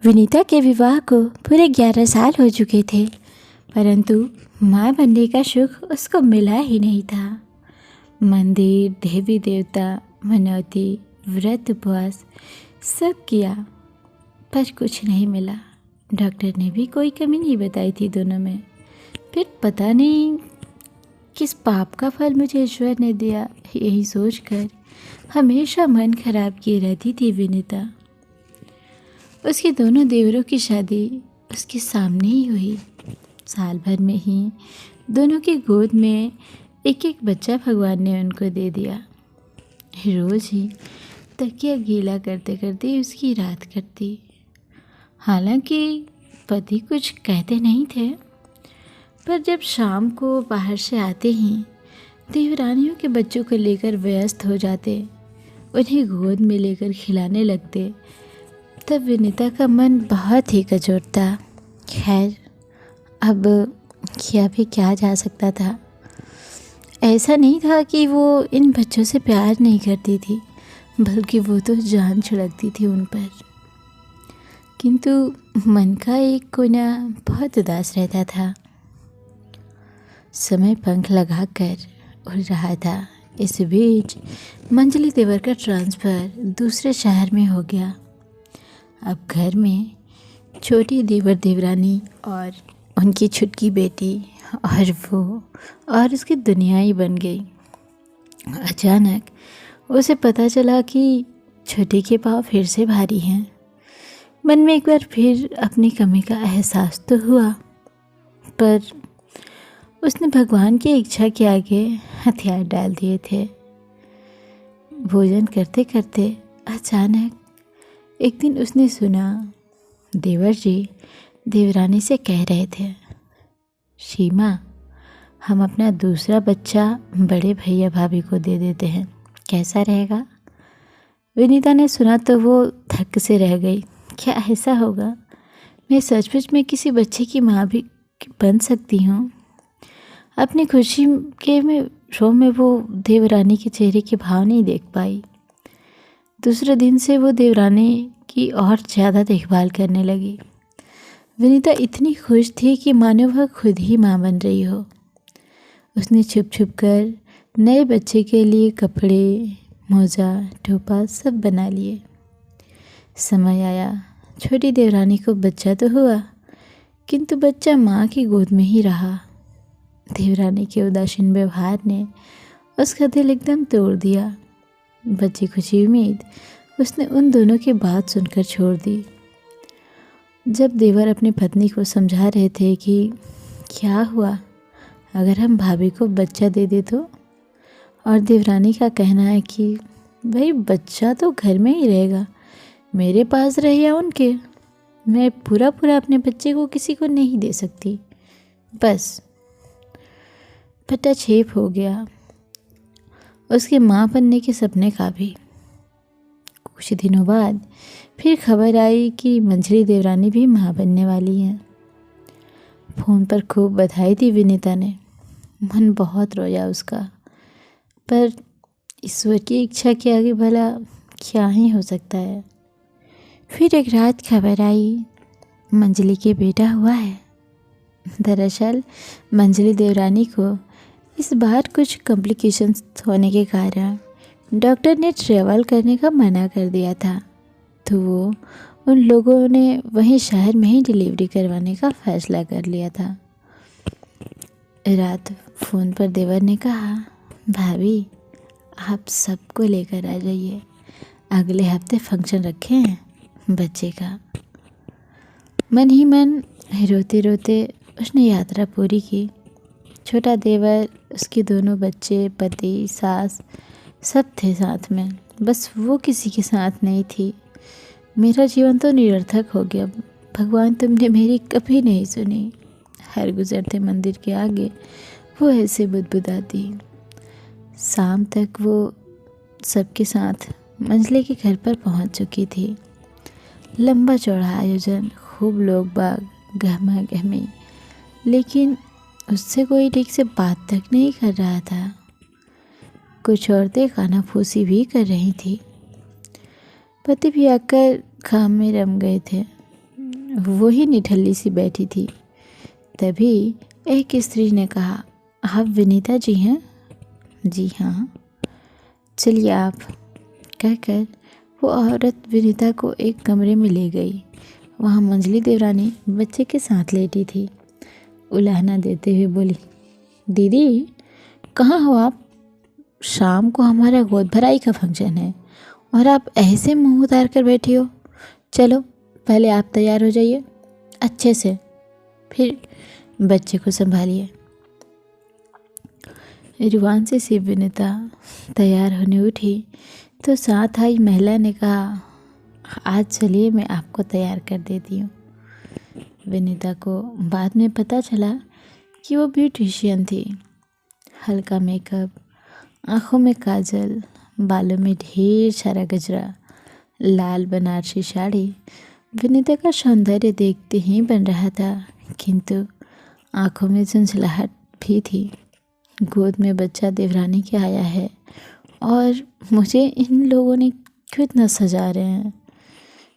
विनीता के विवाह को पूरे 11 साल हो चुके थे, परंतु माँ बनने का सुख उसको मिला ही नहीं था। मंदिर, देवी देवता, मनौती, व्रत, उपवास सब किया, पर कुछ नहीं मिला। डॉक्टर ने भी कोई कमी नहीं बताई थी दोनों में। फिर पता नहीं किस पाप का फल मुझे ईश्वर ने दिया, यही सोचकर हमेशा मन खराब किए रहती थी विनीता। उसके दोनों देवरों की शादी उसके सामने ही हुई। साल भर में ही दोनों की गोद में एक एक बच्चा भगवान ने उनको दे दिया। रोज ही तकिया गीला करते करते उसकी रात कटती। हालांकि पति कुछ कहते नहीं थे, पर जब शाम को बाहर से आते ही देवरानियों के बच्चों को लेकर व्यस्त हो जाते, उन्हें गोद में लेकर खिलाने लगते, तब विनीता का मन बहुत ही कचोटता। खैर, अब किया भी क्या जा सकता था। ऐसा नहीं था कि वो इन बच्चों से प्यार नहीं करती थी, बल्कि वो तो जान छिड़कती थी उन पर। किंतु मन का एक कोना बहुत उदास रहता था। समय पंख लगाकर उड़ रहा था। इस बीच मंजली देवर का ट्रांसफ़र दूसरे शहर में हो गया। अब घर में छोटी देवर देवरानी और उनकी छुटकी बेटी और वो और उसकी दुनिया ही बन गई। अचानक उसे पता चला कि छोटी के पाँव फिर से भारी हैं। मन में एक बार फिर अपनी कमी का एहसास तो हुआ, पर उसने भगवान की इच्छा के आगे हथियार डाल दिए थे। भोजन करते करते अचानक एक दिन उसने सुना देवर जी देवरानी से कह रहे थे, सीमा, हम अपना दूसरा बच्चा बड़े भैया भाभी को दे देते हैं, कैसा रहेगा? विनीता ने सुना तो वो धक्के से रह गई। क्या ऐसा होगा? मैं सचमुच में किसी बच्चे की माँ भी बन सकती हूँ? अपनी खुशी के में वो देवरानी के चेहरे के भाव नहीं देख पाई। दूसरे दिन से वो देवरानी की और ज़्यादा देखभाल करने लगी। विनीता इतनी खुश थी कि मानो वह खुद ही माँ बन रही हो। उसने छुप छुप कर नए बच्चे के लिए कपड़े, मोजा, टोपा सब बना लिए। समय आया, छोटी देवरानी को बच्चा तो हुआ, किंतु बच्चा माँ की गोद में ही रहा। देवरानी के उदासीन व्यवहार ने उसका दिल एकदम तोड़ दिया। बच्ची खुशी उम्मीद उसने उन दोनों की बात सुनकर छोड़ दी। जब देवर अपनी पत्नी को समझा रहे थे कि क्या हुआ अगर हम भाभी को बच्चा दे दे तो, और देवरानी का कहना है कि भाई बच्चा तो घर में ही रहेगा, मेरे पास रहे या उनके, मैं पूरा अपने बच्चे को किसी को नहीं दे सकती। बस पटाक्षेप हो गया उसके माँ बनने के सपने का भी। कुछ दिनों बाद फिर खबर आई कि मंजरी देवरानी भी माँ बनने वाली हैं। फ़ोन पर खूब बधाई दी विनीता ने। मन बहुत रोया उसका, पर ईश्वर की इच्छा के आगे भला क्या ही हो सकता है। फिर एक रात खबर आई, मंजली के बेटा हुआ है। दरअसल मंजली देवरानी को इस बार कुछ कॉम्प्लिकेशंस होने के कारण डॉक्टर ने ट्रैवल करने का मना कर दिया था, तो वो उन लोगों ने वहीं शहर में ही डिलीवरी करवाने का फैसला कर लिया था। रात फ़ोन पर देवर ने कहा, भाभी आप सबको लेकर आ जाइए, अगले हफ्ते फंक्शन रखे हैं बच्चे का। मन ही मन रोते रोते उसने यात्रा पूरी की। छोटा देवर, उसके दोनों बच्चे, पति, सास सब थे साथ में, बस वो किसी के साथ नहीं थी। मेरा जीवन तो निरर्थक हो गया। भगवान, तुमने मेरी कभी नहीं सुनी। हर गुजरते मंदिर के आगे वो ऐसे बुदबुदाती। शाम तक वो सबके साथ मंजले के घर पर पहुंच चुकी थी। लंबा चौड़ा आयोजन, खूब लोग बाग, गहमा गहमी, लेकिन उससे कोई ठीक से बात तक नहीं कर रहा था। कुछ औरतें कानाफूसी भी कर रही थी। पति भी आकर काम में रम गए थे। वही निठल्ली सी बैठी थी। तभी एक स्त्री ने कहा, आप विनीता जी हैं? जी हाँ। चलिए आप, कहकर वो औरत विनीता को एक कमरे में ले गई। वहाँ मंजली देवरानी बच्चे के साथ लेटी थी। उलाहना देते हुए बोली, दीदी कहाँ हो आप? शाम को हमारा गोद भराई का फंक्शन है और आप ऐसे मुंह उतार कर बैठी हो। चलो पहले आप तैयार हो जाइए अच्छे से, फिर बच्चे को संभालिए। रुआंसी सी विनीता तैयार होने उठी तो साथ आई महिला ने कहा, आज चलिए मैं आपको तैयार कर देती हूँ। विनीता को बाद में पता चला कि वो ब्यूटिशियन थी। हल्का मेकअप, आँखों में काजल, बालों में ढेर सारा गजरा, लाल बनारसी साड़ी विनीता का सौंदर्य देखते ही बन रहा था, किंतु आँखों में झुंझलाहट भी थी। गोद में बच्चा देवरानी के आया है और मुझे इन लोगों ने क्यों इतना सजा रहे हैं।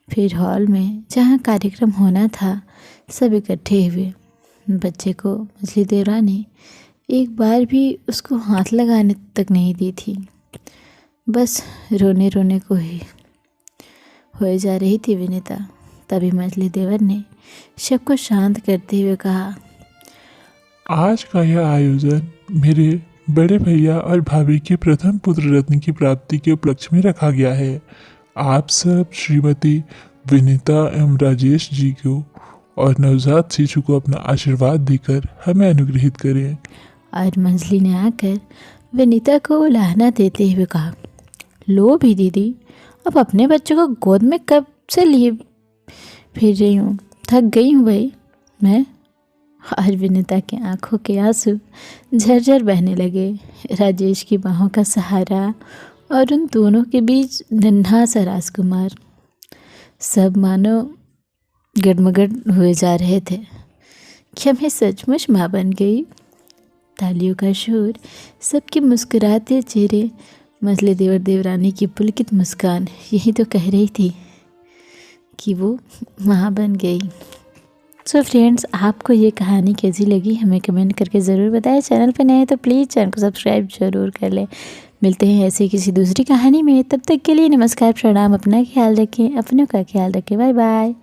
फिर हॉल में जहाँ कार्यक्रम होना था सब इकट्ठे हुए। बच्चे को मंजली देवरानी एक बार भी उसको हाथ लगाने तक नहीं दी थी, बस रोने रोने को ही होए जा रही थी विनीता। तभी मंजली देवर ने सबको शांत करते हुए कहा, आज का यह आयोजन मेरे बड़े भैया और भाभी की प्रथम पुत्र रत्न की प्राप्ति के उपलक्ष्य में रखा गया है। आप सब श्रीमती विनीता एवं राजेश जी को और नवजात शिशु को अपना आशीर्वाद देकर हमें अनुग्रहित करें। और मंजली ने आकर विनीता को उलाहना देते हुए कहा, लो भी दीदी, अब अपने बच्चों को गोद में कब से लिए फिर रही हूँ, थक गई हूँ भाई मैं। और विनीता की आंखों के आंसू झरझर बहने लगे। राजेश की बाहों का सहारा और उन दोनों के बीच नन्हा सा राजकुमार, सब मानो गड़मगड़ हुए जा रहे थे। क्या मैं सचमुच माँ बन गई? तालियों का शोर, सबके मुस्कुराते चेहरे, मंजली देवर देवरानी की पुलकित मुस्कान यही तो कह रही थी कि वो माँ बन गई। सो फ्रेंड्स, आपको ये कहानी कैसी लगी हमें कमेंट करके ज़रूर बताएं। चैनल पे नए हैं तो प्लीज़ चैनल को सब्सक्राइब जरूर कर लें। मिलते हैं ऐसे किसी दूसरी कहानी में, तब तक के लिए नमस्कार, प्रणाम। अपना ख्याल रखें, अपनों का ख्याल रखें। Bye bye.